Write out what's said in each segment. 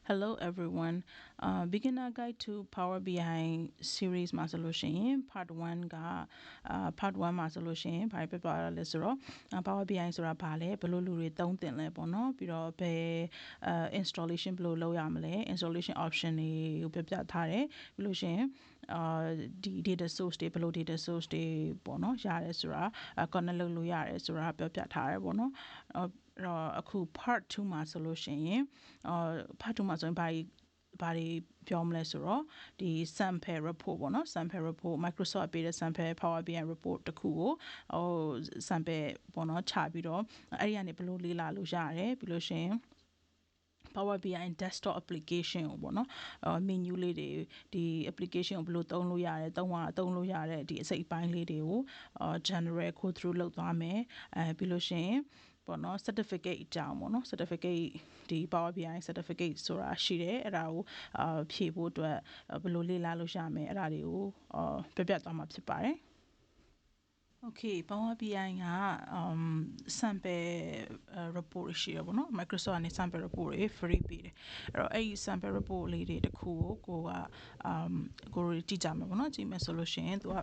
Hello everyone. Beginner guide to Power BI series မှာဆိုလို့ရှိရင် part 1ကpart 1မှာဆိုလို့ရှိရင်ဘာဖြစ်သွားလဲဆိုတော့ Power BI ဆိုတာဘာလဲဘယ်လိုလူတွေသုံးသင့်လဲပေါ့နော်ပြီးတော့ဘယ် installation ဘယ်လိုလုပ်ရမလဲ installation option တွေကိုပြပြထားတယ်ပြီးလို့ရှိရင်ဒီ data source တွေဘယ်လို data source တွေပေါ့နော်ရတယ်ဆိုတာ connect လုပ်လို့ရတယ်ဆိုတာပြောပြထားတယ်ပေါ့နော်အခု part 2မှာဆိုလို့ရှိရင်part 2မှာဆိုရင်ဘာတွေပြောမလဲဆိုတော့ဒီ sample report ပေါ့နော် sample report Microsoft ပေးတဲ့ sample Power BI report တခုကိုsample ပေါ့နော်ခြာပြီးတော့အဲ့ဒီကနေဘယ်လိုလေ့လာလို့ရတယ်ပြီးလို့ရှိရင်Power BI desktop application ကိုပေါ့နော်menu လေးတွေဒီ application ကိုဘယ်လိုသုံးလို့ရတယ်သုံးလို့ရတဲ့ဒီအစိတ်အပိုင်းလေးတွေကိုgeneral go through လုပ်သွားမယ်ပြီးလို့ရှိရင်ပေါ့နော် certificate အကြောင်းပေါ့နော် certificate ဒီ Power BI certificate ဆိုတာရှိတယ်အဲ့ဒါကိုဖြည့်ဖို့အတွက်ဘယ်လိုလေ့လာလို့ရမယ်အဲ့ဒါတွေကိုပြပြသွားမှာဖြစ်ပါတယ်Okay Power BI ကsample report ရှိရပါတော့ Microsoft ကနေ sample report တွေ free ပေးတယ်အဲ့တော့အဲ့ဒီ sample report လေးတွေတခုကိုကိုကြည့်ကြမယ်ပေါ့နော်ကြည့်မယ်ဆိုလို့ရှိရင်သူက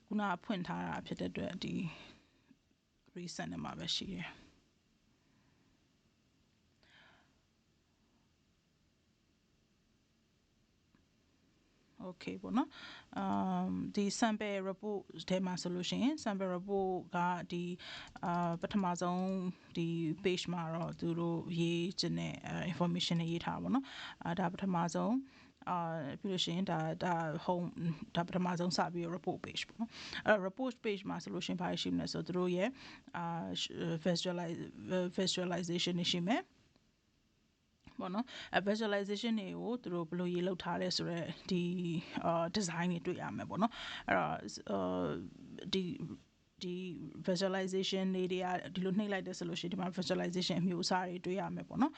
ခုနဖွင့်ထားတာဖြစ်တဲ့အတွက်ဒီ recent မှာပဲရှိတယ်โอเคပေါ့နော်ဒီ sample report ထဲမှာဆိုလို့ရှိရင် sample report ကဒီပထမဆုံးဒီ page မှာတော့သူတို့ရေးချင်တဲ့ information တွေရေးထားပါတော့ဒါပထမဆုံးပြီးလို့ရှိရင်ဒါ home ဒါပထမဆုံးစပြီး report page ပေါ့နော်အဲ့ report page မှာဆိုလို့ရှိရင်ဘာရှိမလဲဆိုတော့သူတို့ရဲ့visualization တွေရှိမယ်ပေါ့နော်visualization တွေကိုသူတို့ဘယ်လိုရေးလုပ်ထားလဲဆိုတော့ဒီ design တွေတွေ့ရမယ်ပေါ့နော်အဲ့တော့ဒီ visualization တွေကဒီလိုနှိပ်လိုက်တဲ့ဆိုလို့ရှိရင်ဒီမှာ visualization အမျိုးအစားတွေတွေ့ရမယ်ပေါ့နော်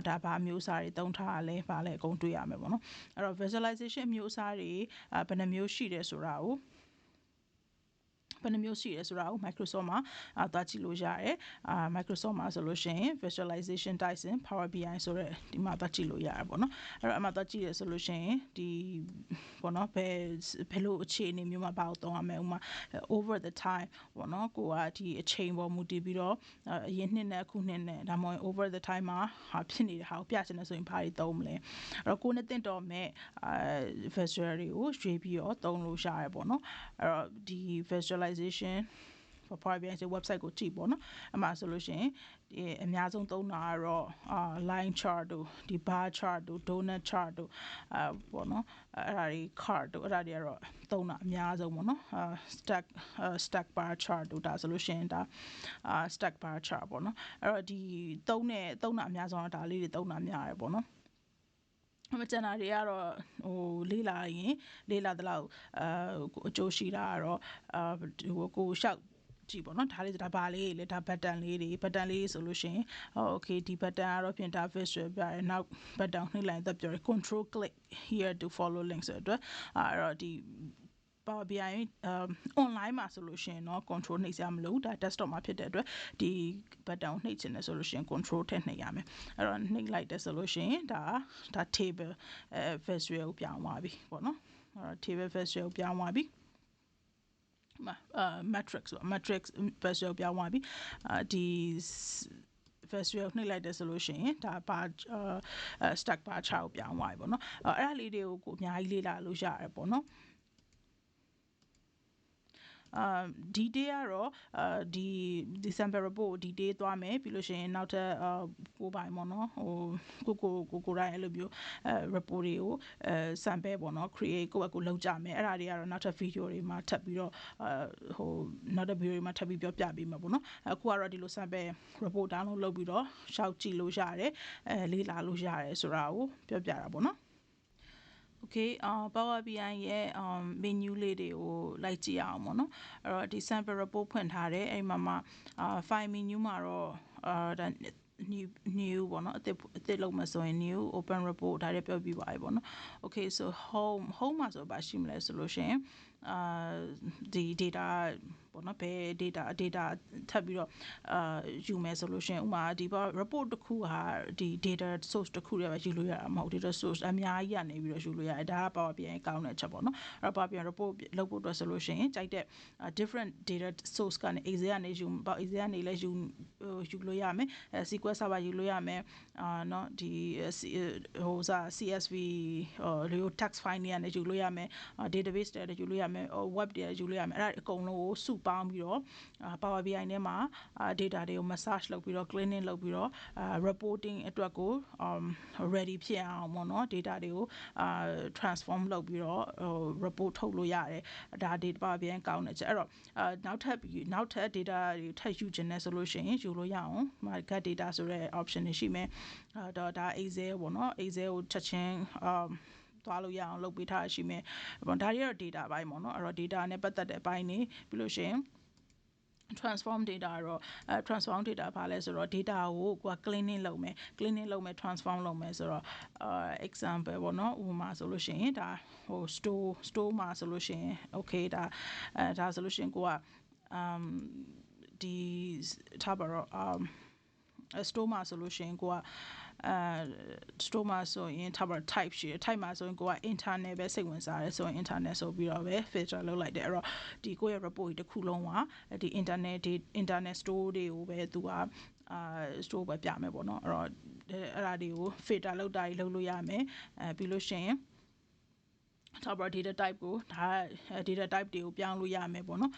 ဒါဘာအမျိုးအစားတွေသုံးထားရလဲဘာလဲအကုန်တွေ့ရမယ်ပေါ့နော်အဲ့တော့ visualization အမျိုးအစားတွေဘယ်နှမျိုးရှိတယ်ဆိုတာကိုဘယ်နှမျိုးရှိရဲဆိုတာကို Microsoft မှာသွားကြည့်လို့ရတယ်Microsoft မှာဆိုလို့ရှိရင် visualization types in Power BI ဆိုတဲ့ဒီမှာသွားကြည့်လို့ရတယ်ပေါ့နော်အဲ့တော့အမှသွားကြည့်ရဆိုလို့ရှိရင်ဒီပေါ့နော်ဘယ်လိုအခြေအနေမျိုးမှာဘာကိုသုံးရမလဲဥမာ over the time ပေါ့နော်ကိုကဒီအချိန်ပေါ်မူတည်ပြီးတော့အရင်နှစ်နဲ့အခုနှစ်နဲ့ဒါမှမဟုတ် over the time မှာဖြစ်နေတဲ့ဟာကိုပြချင်တယ်ဆိုရင်ဘာတွေသုံးမလဲအဲ့တော့ကိုနဲ့တင့်တော်မဲ့visual တွေကိုရွေးပြီးတော့သုံးလို့ရတယ်ပေါ့နော်အဲ့တော့ဒီ visualization Power BI website ကိုကြည့်ပေါ့နော်အမှဆိုလို့ရှိရင်ဒီအများဆုံးသုံးတာကတော့line chart တို့ဒီ bar chart တို့ donut chart တို့ပေါ့နော်အဲ့ဒါတွေ card တို့အဲ့ဒါတွေကတော့သုံးတာအများဆုံးပေါ့နော်stack bar chart တို့ဒါဆိုလို့ရှိရင်ဒါstack bar chart ပေါ့နော်အဲ့တော့ဒီသုံးတာအများဆုံးတော့ဒါလေးတွေသုံးတာများတယ်ပေါ့နော်မကျန်တာတွေကတော့လေးလာရင်လေးလာတဲ့လောက်အကျိုးရှိတာကတော့ကိုရှောက်ကြည့်ပေါ့နော်ဒါလေးဒါဘာလေးလေဒါ button လေးဆိုလို့ရှိရင်okay ဒီ button ကတော့ပြင်တာ visual ပြရဲနောက် button နှိပ်လိုက်တော့ပြောရ control click here to follow link ဆိုတော့အဲ့တော့ဒီPower BI online မှာဆိုလို့ရှိရင်တော့ control နှိပ်စရာမလိုဘူးဒါ desktop မှာဖြစ်တဲ့အတွက်ဒီ button ကိုနှိပ်ချင်တယ်ဆိုလို့ရှိရင် control ထည့်နှိပ်ရမယ်အဲ့တော့နှိပ်လိုက်တယ်ဆိုလို့ရှိရင်ဒါ table visual ကိုပြောင်းသွားပြီပေါ့နော်အဲ့တော့ table visual ကိုပြောင်းသွားပြီmatrix visual ပြောင်းသွားပြီဒီ visual နှိပ်လိုက်တယ်ဆိုလို့ရှိရင်ဒါပါstack bar chart ကိုပြောင်းသွားပြီပေါ့နော်အဲ့ဒါလေးတွေကိုအများကြီးလေ့လာလို့ရတယ်ပေါ့နော်ဒီday ကတော့ဒီ December report ဒီ day သွားမယ်ပြီးလို့ရှိရင်နောက်ထပ်ကိုပိုင်ပေါ့နော်ဟိုကိုတိုင်းအဲ့လိုမျိုးreport တွေကိုsample ပေါ့နော် create ကိုယ့်အကူလောက်ကြမယ်အဲ့ဒါတွေကတော့နောက်ထပ် video တွေမှာထပ်ပြီးတော့နောက်ထပ် video တွေမှာထပ်ပြီးပြောပြပေးမှာပေါ့နော်အခုကတော့ဒီလို sample report download လုပ်ပြီးတော့ရှောက်ကြည့်လို့ရတယ်လေ့လာလို့ရတယ်ဆိုတာကိုပြောပြတာပေါ့နော်Okay Power BI ရဲ့menu လေးတွေကိုလိုက်ကြည့်အောင်ပေါ့နော်အဲ့တော့ဒီ sample report ဖွင့်ထားတယ်အဲ့မှာfile menu မှာတော့ဒါ new ပေါ့နော်အသစ်လုပ်မှဆိုရင် new open report ဒါတွေပြောပြပါပြီပေါ့နော် Okay so home မှာဆိုပါရှိမလဲဆိုလို့ရှိရင် ဒီ data ပေါ့နော်ဘယ် data ထပ်ပြီးတော့ယူမယ်ဆိုလို့ရှိရင်ဥပမာဒီ report တစ်ခုဟာဒီ data source တစ်ခုတည်းပဲယူလို့ရတာမဟုတ် data source အများကြီးကနေပြီးတော့ယူလို့ရတယ်ဒါက Power BI ကောင်းတဲ့ချက်ပေါ့နော်အဲ့တော့ Power BI report လုပ်ဖို့အတွက်ဆိုလို့ရှိရင်ကြိုက်တဲ့ different data source ကနေ Excel ကနေယူပေါ့ Excel ကနေလည်းယူလို့ရမယ်SQL server ယူလို့ရမယ်เนาะဒီဟိုစာ CSV ဟို text file တွေကနေယူလို့ရမယ်database တွေယူလို့ရမယ် web တွေယူလို့ရမယ်အဲ့ဒါအကုန်လုံးကိုစုပေါင်းပြီးတော့Power BI ထဲမှာdata တွေကို massage လုပ်ပြီးတော့ cleaning လုပ်ပြီးတော့ reporting အတွက်ကိုready ဖြစ်အောင်ပေါ့နော် data တွေကိုtransform လုပ်ပြီးတော့report ထုတ်လို့ရတယ်ဒါ data Power BI ကောင်းတဲ့ချက်အဲ့တော့နောက်ထပ် data တွေထပ်ယူခြင်းနဲ့ဆိုလို့ရှိရင်ယူလို့ရအောင် get data ဆိုတဲ့ option တွေရှိမယ်ဒါ Excel ပေါ့နော် Excel ကိုချက်ချင်းသွားလို့ရအောင်လုပ်ပေးထားရှိမယ်ဒါတွေကတော့ data ဘိုင်းပေါ့နော်အဲ့တော့ data နဲ့ပတ်သက်တဲ့အပိုင်းနေပြီးလို့ရှိရင်transform data တော့transform data ဘာလဲဆိုတော့ data ကိုကိုက cleaning လုပ်မယ် transform လုပ်မယ်ဆိုတော့example ပေါ့နော်ဥပမာဆိုလို့ရှိရင်ဒါဟို store မှာဆိုလို့ရှိရင် okay ဒါဆိုလို့ရှိရင်ကိုကဒီထားပါတော့store မှာဆိုလို့ရှိရင်ကိုကstore မှာဆိုရင်ထားပါ type ရှိတယ် type မှာဆိုရင်ကိုက internet ပဲစိတ်ဝင်စားတယ်ဆိုရင် internet ဆိုပြီးတော့ပဲ filter လုပ်လိုက်တယ်အဲ့တော့ဒီကိုရဲ့ report တစ်ခုလုံးကဒီ internet store တွေကိုပဲသူကstore ပဲပြမယ်ပေါ့နော်အဲ့တော့အဲ့ဒါတွေကို filter လုပ်တာကြီးလုပ်လို့ရမယ်ပြီးလို့ရှိရင်top data type ကိုဒါ data type တွေကိုပြောင်းလို့ရမယ်ပေါ့နော်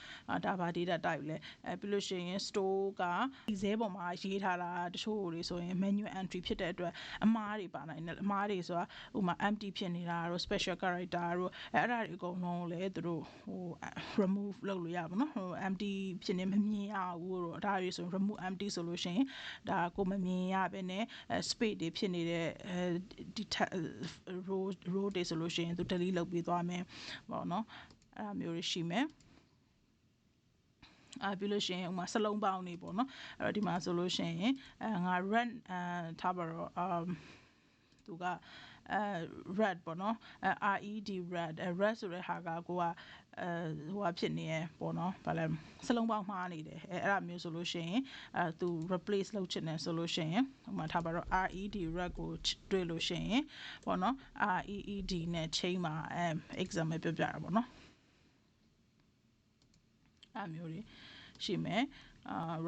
ဒါပါ data type လဲပြီးလို့ရှိရင် store က Excel ပေါ်မှာရေးထားတာတချို့တွေဆိုရင် manual entry ဖြစ်တဲ့အတွက်အမှားတွေပါနိုင်တယ်အမှားတွေဆိုတာဥပမာ empty ဖြစ်နေတာတို့ special character တို့အဲ့ဒါတွေအကုန်လုံးလဲသူတို့ဟို remove လုပ်လို့ရပါတော့ဟို empty ဖြစ်နေမမြင်ရဘူးတို့ဒါတွေဆို remove empty ဆိုလို့ရှိရင်ဒါကိုမမြင်ရဘဲနဲ့ space တွေဖြစ်နေတဲ့ဒီ row တွေဆိုလို့ရှိရင်သူ delete လုပ်ပြီးသွားမယ်ပေါ့နော်အဲ့လိုမျိုးရှိမယ်ပြီးလို့ရှိရင်ဥမာစလုံးပေါင်းနေပေါ့နော်အဲ့တော့ဒီမှာဆိုလို့ရှိရင်ငါ run ထားပါတော့သူကred ပေါ့နော်red red ဆိုတဲ့ဟာကကိုကဟိုဖြစ်နေရပေါ့နော်ဗာလဲစလုံးပေါင်းမှားနေတယ်အဲ့ဒါမျိုးဆိုလို့ရှိရင်သူ replace လုပ်ချင်တယ်ဆိုလို့ရှိရင်ဥပမာထားပါတော့ red ကိုတွေ့လို့ရှိရင်ပေါ့နော် red နဲ့ chain မှာexample ပြပြတာပေါ့နော်အဲ့မျိုးတွေရှိမယ်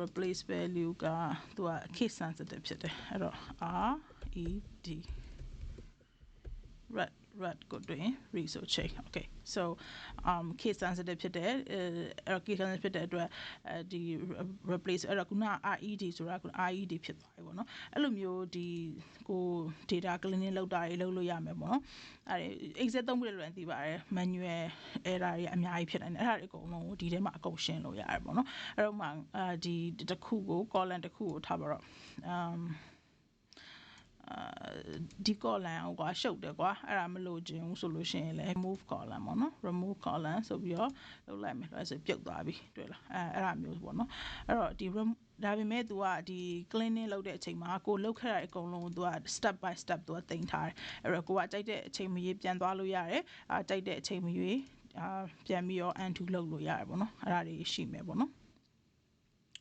replace value ကသူက case sensitive ဖြစ်တယ်အဲ့တော့ red ကိုတွေ့ရင် resource chain okay so case sensitive ဖြစ်တယ်case sensitive ဖြစ်တဲ့အတွက်ဒီ replace အဲ့တော့ခုန red ဆိုတာက red ဖြစ်သွားပြီပေါ့နော်အဲ့လိုမျိုးဒီကို data cleaning လုပ်တာတွေလုပ်လို့ရမယ်ပေါ့နော်အဲ့ Excel သုံးပြီးလို့လည်းသိပါတယ် manual error တွေအများကြီးဖြစ်နေတယ်အဲ့ဒါတွေအကုန်လုံးကိုဒီထဲမှာအကုန်ရှင်းလို့ရတယ်ပေါ့နော်အဲ့တော့မှဒီတစ်ခုကို column တစ်ခုကိုထားပါတော့ဒီ column ကိုရှုပ်တယ်ကွာအဲ့ဒါမလို့ခြင်းဘူးဆိုလို့ရှိရင်လည်း remove column ပေါ့နော် remove column ဆိုပြီးတော့လုပ်လိုက်မယ်ဆိုပြုတ်သွားပြီတွေ့လားအဲ့ဒါမျိုးပေါ့နော်အဲ့တော့ဒီဒါပေမဲ့ तू ကဒီ cleaning လုပ်တဲ့အချိန်မှာကိုလုတ်ခဲ့တာအကုန်လုံး तू က step by step သူကတင်ထားတယ်အဲ့တော့ကိုကကြိုက်တဲ့အချိန်မရွေးပြန်သွားလို့ရတယ်ကြိုက်တဲ့အချိန်မရွေးပြန်ပြီးတော့ undo လုပ်လို့ရတယ်ပေါ့နော်အဲ့ဒါတွေရှိမယ်ပေါ့နော်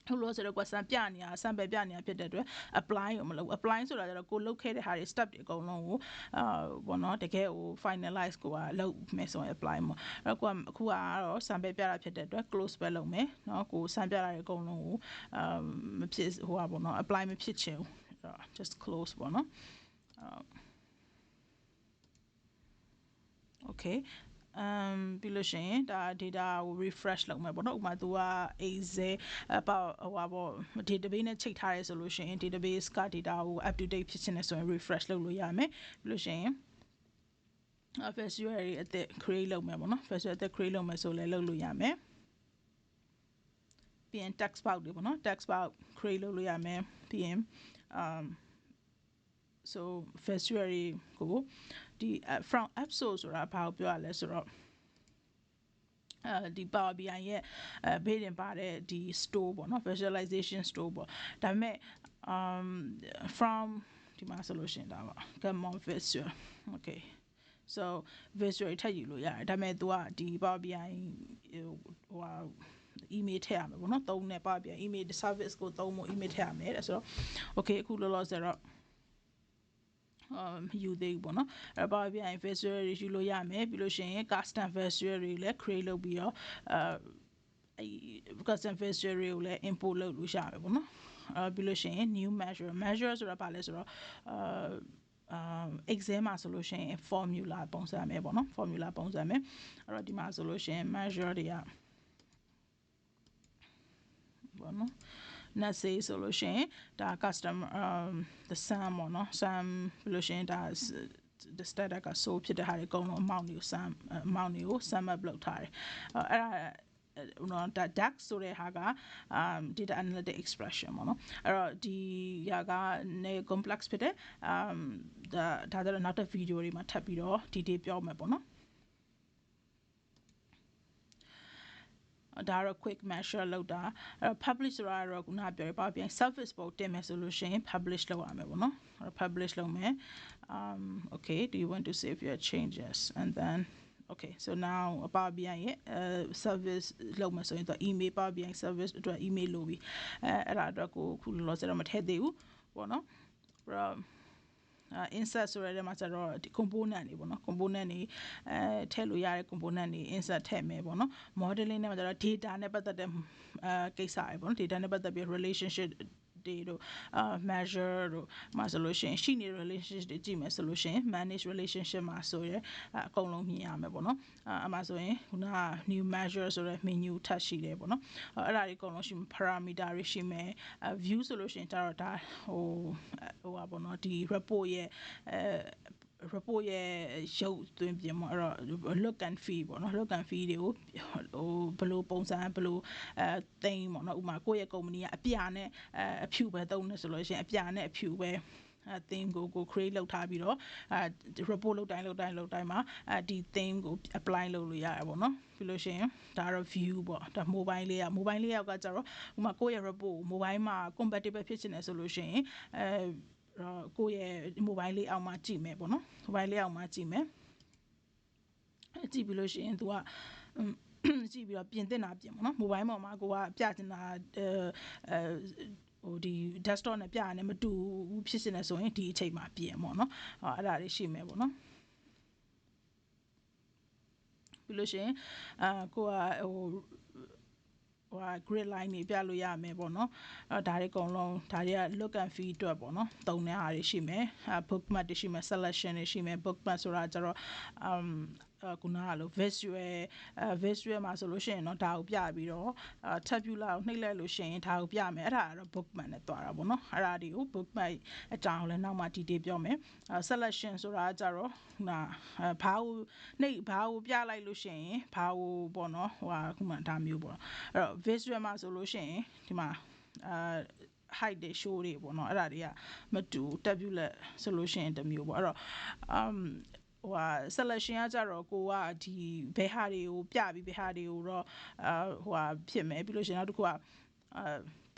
ဟုတ်လို့ဆိုတော့ကိုစံပြနေတာ sample ပြနေတာဖြစ်တဲ့အတွက် apply ကိုမလုပ် apply ဆိုတာကျတော့ကိုလုပ်ခဲ့တဲ့ဟာတွေ step တွေအကုန်လုံးကိုဘောနော်တကယ်ကို finalize ကိုလုပ်မယ်ဆိုရင် apply ပေါ့အဲ့တော့ကိုကအခုကတော့ sample ပြတာဖြစ်တဲ့အတွက် close ပဲလုပ်မယ်เนาะကိုစံပြတာတွေအကုန်လုံးကိုမဖြစ်ဟိုပါဘောနော် apply မဖြစ်ချင်ဘူး just close ပေါ့နော်okay ပြီးလို့ရှိရင်ဒါ data ကို refresh လုပ်မယ်ပေါ့နော်ဥပမာ तू က Excel ပေါ့ဟိုပါပေါ့ database နဲ့ချိန်ထားရဲဆိုလို့ရှိရင် database က data ကို up to date ဖြစ်ချင်တယ်ဆိုရင် refresh လုပ်လို့ရမယ်ပြီးလို့ရှိရင်visual အသစ် create လုပ်မယ်ပေါ့နော် visual အသစ် create လုပ်မယ်ဆိုလည်းလုပ်လို့ရမယ်ပြီးရင် text box တွေပေါ့နော် text box create လုပ်လို့ရမယ်ပြီးရင်so visual ကိုဒီ from app source ဆိုတာဘာကိုပြောရလဲဆိုတော့ဒီ Power BI ရဲ့ဘေးတင်ပါတဲ့ဒီ store ပေါ့နော် visualization store ပေါ့ဒါပေမဲ့ from ဒီမှာဆိုလို့ရှိရင်ဒါပါ come on visual okay so visual ထည့်ယူလို့ရတယ်ဒါပေမဲ့ तू ကဒီ Power BI ဟိုဟာ email ထည့်ရမယ်ပေါ့နော်သုံးတဲ့ Power BI email service ကိုသုံးဖို့ email ထည့်ရမယ်တဲ့ဆိုတော့ okay အခုလောလောဆယ်တော့ယူသေးဘူးပေါ့နော်အဲ့ Power BI visual တွေယူလို့ရမယ်ပြီးလို့ရှိရင် custom visual တွေလည်း create လုပ်ပြီးတော့custom visual တွေကိုလည်း import လုပ်လို့ရမယ်ပေါ့နော်ပြီးလို့ရှိရင် new measure ဆိုတာဘာလဲဆိုတော့Excel မှာဆိုလို့ရှိရင် formula ပုံစံမယ်ပေါ့နော် formula ပုံစံမယ်အဲ့တော့ဒီမှာဆိုလို့ရှိရင် measure တွေကပေါ့နော် net say ဆိုလို့ရှိရင်ဒါ custom the sum ပေါ့နော် sum ပြီးလို့ရှိရင်ဒါ the static က so ဖြစ်တဲ့ဟာတွေအကုန်လုံး amount တွေကို sum up လုပ်ထားတယ်အဲ့ဒါနော်ဒါ DAX ဆိုတဲ့ဟာကdata analytic expression ပေါ့နော်အဲ့တော့ဒီဟာက complex ဖြစ်တဲ့ဒါကြတော့နောက်တစ် video တွေမှာထပ်ပြီးတော့ detail ပြောမယ်ပေါ့နော်ဒါတော့ quick measure လောက်တာအဲ့ publish ဆိုတာတော့ခုနပြောရပါပြန် service ပေါ်တင်မယ်ဆိုလို့ရှိရင် publish လုပ်ရမယ်ပေါ့နော်အဲ့ publish လုပ်မယ်okay do you want to save your changes and then okay so now Power BI ရဲ့service လုပ်မယ်ဆိုရင်တော့ email Power BI service အတွက် email လုပ်ပြီးအဲ့ဒါအတွက်ကိုခုလောလောဆယ်တော့မထည့်သေးဘူးပေါ့နော်ပြီးတော့insert ဆိုရတဲ့မှာကျတော့ဒီ component တွေပေါ့နော် component တွေထည့်လို့ရတဲ့ component တွေ insert ထည့်မယ်ပေါ့နော် modeling နဲ့မှာကျတော့ data နဲ့ပတ်သက်တဲ့ကိစ္စတွေပေါ့နော် data နဲ့ပတ်သက်ပြီး relationship တွေတို့measure တို့မှာဆိုလို့ရှိရင်ရှိနေတဲ့ relationship တွေကြည့်မယ်ဆိုလို့ရှိရင် manage relationship မှာဆိုရအကုန်လုံးမြင်ရမယ်ပေါ့နော်အမှဆိုရင်ခုနက new measure ဆိုတဲ့ menu ထပ်ရှိတယ်ပေါ့နော်အဲ့ဒါတွေအကုန်လုံးရှိမယ် parameter တွေရှိမယ် view ဆိုလို့ရှိရင်ကျတော့ဒါဟိုပါပေါ့နော်ဒီ report ရဲ့ရုပ်သွင်းပြင်ပေါ့အဲ့တော့ look and feel ပေါ့နော် look and feel တွေကိုဟိုဘယ်လိုပုံစံဘယ်လိုသိမ်းပေါ့နော်ဥပမာကိုယ့်ရဲ့ company ကအပြာနဲ့အဖြူပဲသုံးနေဆိုလို့ရှိရင်အပြာနဲ့အဖြူပဲtheme ကို create လုပ်ထားပြီးတော့report လုပ်တိုင်းမှာဒီ theme ကို apply လုပ်လို့ရတယ်ပေါ့နော်ပြီးလို့ရှိရင်ဒါတော့ view ပေါ့ဒါ mobile layout ကကြတော့ဥပမာကိုယ့်ရဲ့ report ကို mobile မှာ compatible ဖြစ်နေဆိုလို့ရှိရင်ကိုယ့်ရဲ့ mobile layout မှာကြည့်မယ်ပေါ့နော် mobile layout မှာကြည့်မယ်ကြည့်ပြီးလို့ရှိရင် तू ကကြည့်ပြီးတော့ပြင်သင့်တာပြင်ပေါ့နော် mobile ပေါ်မှာကိုကပြချင်တာဟိုဒီ desktop နဲ့ပြရနေမတူဘူးဖြစ်နေဆိုရင်ဒီအချိန်မှာပြင်ပေါ့နော်အဲ့ဒါတွေရှိမယ်ပေါ့နော်ပြီးလို့ရှိရင်ကိုကဟိုgrid line တွေပြလို့ရမယ်ပေါ့နော်ဒါတွေအကုန်လုံးဒါတွေက look and feel အတွက်ပေါ့နော်တုံတဲ့ဟာတွေရှိမယ် bookmark တွေရှိမယ် selection တွေရှိမယ် bookmark ဆိုတာကျတော့ခုနကလို့ visual မှာဆိုလို့ရှိရင်တော့ဒါကိုပြပြီးတော့tabular ကိုနှိပ်လိုက်လို့ရှိရင်ဒါကိုပြမယ်အဲ့ဒါကတော့ bookmark နဲ့တွားတာပေါ့နော်အဲ့ဒါတွေကို bookmark အကြောင်းလည်းနောက်မှ detail ပြောမယ်selection ဆိုတာကျတော့ခုနဘာကိုပြလိုက်လို့ရှိရင်ဘာကိုပေါ့နော်ဟိုဟာခုမှဒါမျိုးပေါ့အဲ့တော့ visual မှာဆိုလို့ရှိရင်ဒီမှာheight တွေ show တွေပေါ့နော်အဲ့ဒါတွေကမတူ tabular ဆိုလို့ရှိရင်တမျိုးပေါ့အဲ့တော့ဟိုဟာ selection ကကြတော့ကိုကဒီဘယ်ဟာတွေကိုပြပြီးဘယ်ဟာတွေကိုတော့ဟိုဟာဖြစ်မယ်ပြီးလို့ရှိရင်နောက်တစ်ခုက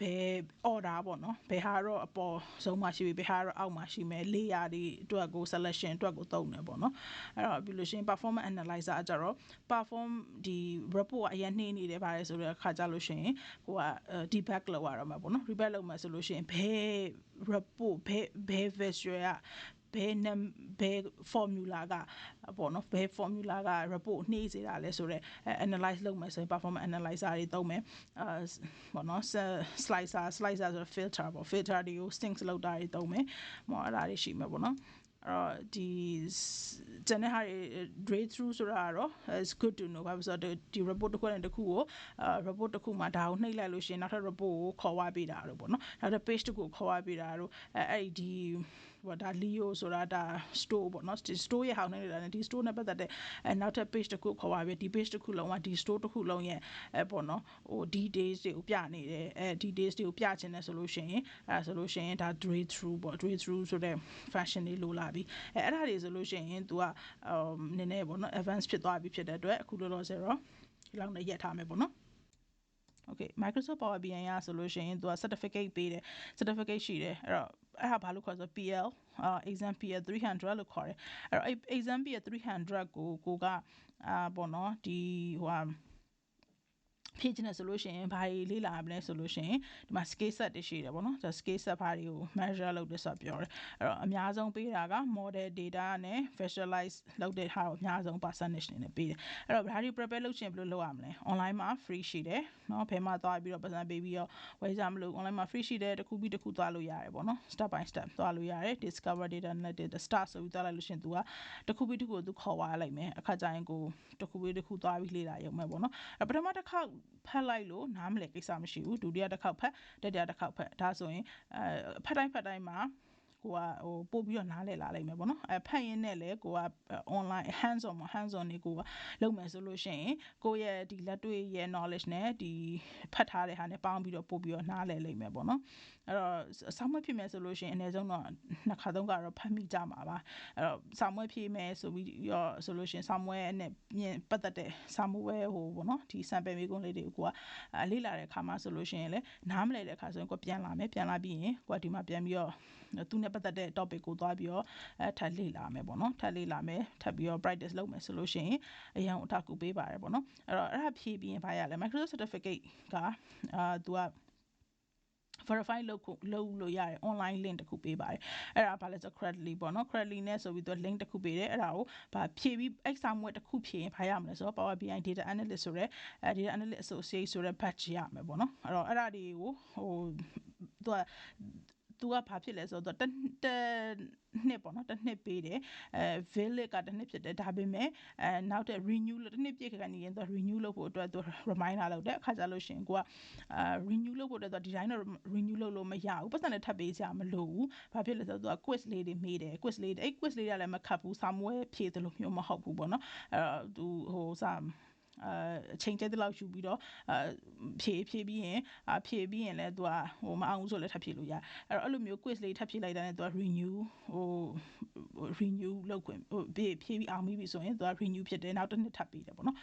ဘယ် order ပေါ့နော်ဘယ်ဟာတော့အပေါ်ဆုံးမှာရှိပြီဘယ်ဟာတော့အောက်မှာရှိမယ် layer တွေအတွက်ကို selection အတွက်ကိုသုံးတယ်ပေါ့နော်အဲ့တော့ပြီးလို့ရှိရင် performance analyzer အကြတော့ perform ဒီ report ကအရင်နှင်းနေတယ်ဗါလေဆိုတော့အခါကြလို့ရှိရင်ကိုက debug လုပ်ရတော့မှာပေါ့နော် debug လုပ်မှဆိုလို့ရှိရင်ဘယ် report ဘယ် visual ကဘယ် formula ကပေါ့နော်ဘယ် formula က report နှေးစေတာလဲဆိုတော့ analyze လုပ်မယ်ဆိုရင် performance analyzer တွေသုံးမယ်ပေါ့နော် slicer ဆိုတော့ filter ပေါ့ filter တွေကို sync လုပ်တာတွေသုံးမယ်ပေါ့အဲ့ဒါတွေရှိမှာပေါ့နော်ဒီကျန်တဲ့ဟာတွေ read through ဆိုတာကတော့ is good to know ဘာလို့ဆိုတော့ဒီ report တစ်ခုနဲ့တစ်ခုကိုreport တစ်ခုမှာဒါကိုနှိပ်လိုက်လို့ရှိရင်နောက်ထပ် report ကိုခေါ်ဝါပေးတာလို့ပေါ့နော်နောက်ထပ် page တစ်ခုကိုခေါ်ဝါပေးတာလို့အဲ့ဒီဟိုဒါ Leo ဆိုတာဒါ store ပေါ့နော် store ရဲ့ဟောင်းနေတာနဲ့ဒီ store နဲ့ပတ်သက်တဲ့နောက်ထပ် page တစ်ခုခေါ်ဝါပြီးဒီ page တစ်ခုလုံးကဒီ store တစ်ခုလုံးရဲ့ပေါ့နော်ဟို details တွေကိုပြနေတယ်details တွေကိုပြချင်တယ်ဆိုလို့ရှိရင်ဆိုလို့ရှိရင်ဒါ read through ပေါ့ read through ဆိုတဲ့ function လေးလိုလာပြီးအဲ့ဒါတွေဆိုလို့ရှိရင် तू ကနည်းနည်းပေါ့နော် advance ဖြစ်သွားပြီဖြစ်တဲ့အတွက်အခုလောလောဆယ်တော့ဒီလောက်နဲ့ရက်ထားမယ်ပေါ့နော်Okay Microsoft Power BI ရဆိုလို့ရှိရင် तू က certificate ပေးတယ် certificate ရှိတယ်အဲ့တော့ အဲ့ဒါဘာလို့ခေါ်ဆို PL exam PL 300လို့ခေါ်တယ်အဲ့တော့ exam PL 300ကိုကပေါ့နော်ဒီဟိုဟာဖြည့်ချင်တယ်ဆိုလို့ရှိရင်ဘာတွေလေ့လာရမလဲဆိုလို့ရှိရင်ဒီမှာ skill set တွေရှိတယ်ပေါ့နော် skill set ဘာတွေကို measure လုပ်တယ်ဆိုတာပြောတယ်အဲ့တော့အများဆုံးပေးတာက model data နဲ့ visualize လုပ်တဲ့ဟာကိုအများဆုံး percentage နေနဲ့ပေးတယ်အဲ့တော့ဘာတွေ prepare လုပ်ချင်ဘယ်လိုလုပ်ရမလဲ online မှာ free ရှိတယ်เนาะဘယ်မှာသွားပြီးတော့ပတ်စံပေးပြီးတော့ဝယ်ကြမလို့ online မှာ free ရှိတယ်တစ်ခုပြီးတစ်ခုသွားလို့ရတယ်ပေါ့နော် step by step သွားလို့ရတယ် discover data analytics start ဆိုပြီးသွားလိုက်လို့ရှိရင် तू ကတစ်ခုပြီးတစ်ခုကို तू ခေါ်သွားလိုက်မယ်အခါကျရင်ကိုတစ်ခုပြီးတစ်ခုသွားပြီးလေ့လာရုံပဲပေါ့နော်ပထမတစ်ခေါက်ဖတ်လိုက်လို့နားမလည်ကိစ္စမရှိဘူးဒုတိယတစ်ခေါက်ဖတ်တတိယတစ်ခေါက်ဖတ်ဒါဆိုရင်ဖတ်တိုင်းမှာကိုကပို့ပြီးတော့နားလည်လာလိမ့်မယ်ပေါ့နော်ဖတ်ရင်းနဲ့လည်းကိုက online hands on နေကိုကလုပ်မယ်ဆိုလို့ရှိရင်ကိုရဲ့ဒီလက်တွေ့ရဲ့ knowledge နဲ့ဒီဖတ်ထားတဲ့ဟာနဲ့ပေါင်းပြီးတော့ပို့ပြီးတော့နားလည်လိမ့်မယ်ပေါ့နော်အဲ့တော့စာမွေးဖြစ်မယ်ဆိုလို့ရှိရင်အနည်းဆုံးတော့နှစ်ခါသုံးခါတော့ဖတ်မိကြမှာပါအဲ့တော့စာမွေးဖြစ်မယ်ဆိုပြီးတော့ဆိုလို့ရှိရင်စာမွေးနဲ့ပတ်သက်တဲ့စာမွေးဟိုပေါ့နော်ဒီ sample မေးခွန်းလေးတွေကိုကလေ့လာတဲ့အခါမှာဆိုလို့ရှိရင်လည်းနားမလည်တဲ့အခါဆိုရင်ကိုပြန်လာမယ်ပြန်လာပြီးရင်ကိုကဒီမှာပြန်ပြီးတော့သူနဲ့ပတ်သက်တဲ့ topic ကိုသွားပြီးတော့ထပ်လေ့လာမယ်ပေါ့နော်ထပ်လေ့လာမယ်ထပ်ပြီးတော့ practice လုပ်မယ်ဆိုလို့ရှိရင်အရင်အထောက်ကူပေးပါတယ်ပေါ့နော်အဲ့တော့အဲ့ဒါဖြည့်ပြီးရင်ဘာရလဲ Microsoft certificate ကသူကverify လုပ်လို့ရတယ် online link တစ်ခုပေးပါတယ်အဲ့ဒါဘာလဲဆို creditly ပေါ့နော် creditly နဲ့ဆိုပြီးတော့ link တစ်ခုပေးတယ်အဲ့ဒါကိုဗာဖြည့်ပြီး exam ဝက်တစ်ခုဖြည့်ရင်ဘာရမလဲဆိုတော့ Power BI data analyst ဆိုတဲ့data analyst associate ဆိုတဲ့ batch ရမယ်ပေါ့နော်အဲ့တော့အဲ့ဒါတွေကိုသူကဘာဖြစ်လဲဆိုတော့တစ်နှစ်ပေါ့နော်တစ်နှစ်ပေးတယ်valid ကတစ်နှစ်ဖြစ်တယ်ဒါပေမဲ့နောက်တဲ့ renew တစ်နှစ်ပြည့်ခါနေရင်သူ renew လုပ်ဖို့အတွက်သူ reminder လုပ်တယ်အခါကြလို့ရှိရင်ကိုကrenew လုပ်ဖို့အတွက်သူဒီတိုင်းတော့ renew လုပ်လို့မရဘူးပတ်စံနဲ့ထပ်ပေးကြမလို့ဘူးဘာဖြစ်လဲဆိုတော့သူက quiz လေးတွေမေးတယ် quiz လေးအဲ့ quiz လေးတွေကလည်းမခတ်ဘူးစာမွေးဖြည့်တယ်လို့မျိုးမဟုတ်ဘူးပေါ့နော်သူအချိန်ကျတဲ့လောက်ယူပြီးတော့ဖြည့်ပြီးရင်လည်းသူကမအောင်ဘူးဆိုလည်းထပ်ဖြည့်လို့ရအဲ့လိုမျိုး quiz လေးထပ်ဖြည့်လိုက်တာနဲ့သူက renew လုပ်ခွင့်ဖြည့်ပြီးအောင်ပြီဆိုရင်သူက renew ဖြစ်တယ်နောက်တစ်နှစ်ထပ်ပေးတယ်ပေါ့နော်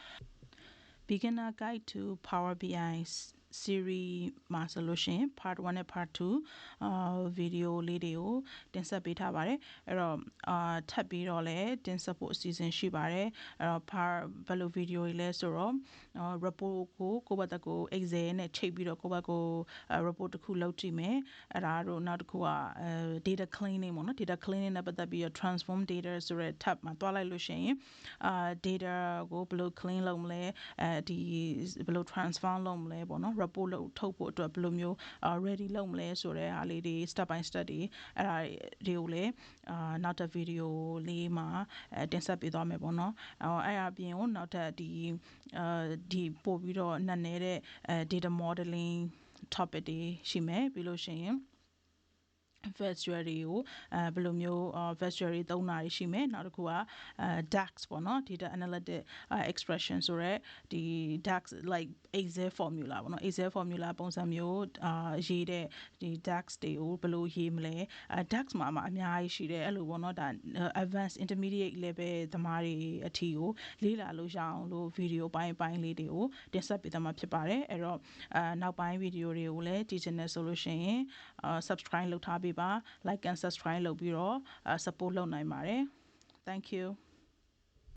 beginner guide to Power BI series မှာဆိုလို့ရှိရင် part 1နဲ့ part 2 video လေးတွေကိုတင်ဆက်ပေးထားပါတယ်အဲ့တော့ထပ်ပြီးတော့လည်းတင်ဆက်ဖို့အစီအစဉ်ရှိပါတယ်အဲ့တော့ part ဘယ်လို video တွေလဲဆိုတော့ report ကိုယ့်ဘက်ကို Excel နဲ့ချိန်ပြီးတော့ကိုယ့်ဘက်ကို report တစ်ခုလုပ်ကြည့်မယ်အဲ့ဒါတို့နောက်တစ်ခုကdata cleaning ပေါ့နော် data cleaning နဲ့ပတ်သက်ပြီးတော့ transform data ဆိုတဲ့ tab မှာတွားလိုက်လို့ရှိရင်data ကိုဘယ်လို clean လုပ်မလဲဒီဘယ်လို transform လုပ်မလဲပေါ့နော် report လုပ်ထုတ်ဖို့အတွက်ဘယ်လိုမျိုးready လုပ်မလဲဆိုတဲ့အားလေးတွေ step by step တွေအဲ့ဒါတွေကိုလည်းနောက်တစ် video လေးမှာတင်ဆက်ပေးသွားမယ်ပေါ့နော်အဲ့အပြင်ကိုနောက်ထပ်ဒီပို့ပြီးတော့နက်နေတဲ့data modeling topic တွေရှိမယ်ပြီးလို့ရှိရင်virtual တွေကိုဘယ်လိုမျိုး virtual တွေသုံးတာရှိမယ်နောက်တစ်ခုကDAX ပေါ့နော် data analytic expression ဆိုရဲဒီ DAX like Excel formula ပေါ့နော် Excel formula ပုံစံမျိုးရေးတဲ့ဒီ DAX တွေကိုဘယ်လိုရေးမလဲDAX မှာအများကြီးရှိတယ်အဲ့လိုပေါ့နော်ဒါ advanced intermediate level သမားတွေအထီကိုလေ့လာလို့ရအောင်လို့ video ပိုင်းလေးတွေကိုတင်ဆက်ပေးသွားမှာဖြစ်ပါတယ်အဲ့တော့နောက်ပိုင်း video တွေကိုလည်းကြည့်ချင်တယ်ဆိုလို့ရှိရင်subscribe လုပ်ထားပေးပါ like and subscribe လုပ်ပြီးတော့support လုပ်နိုင်ပါတယ် thank you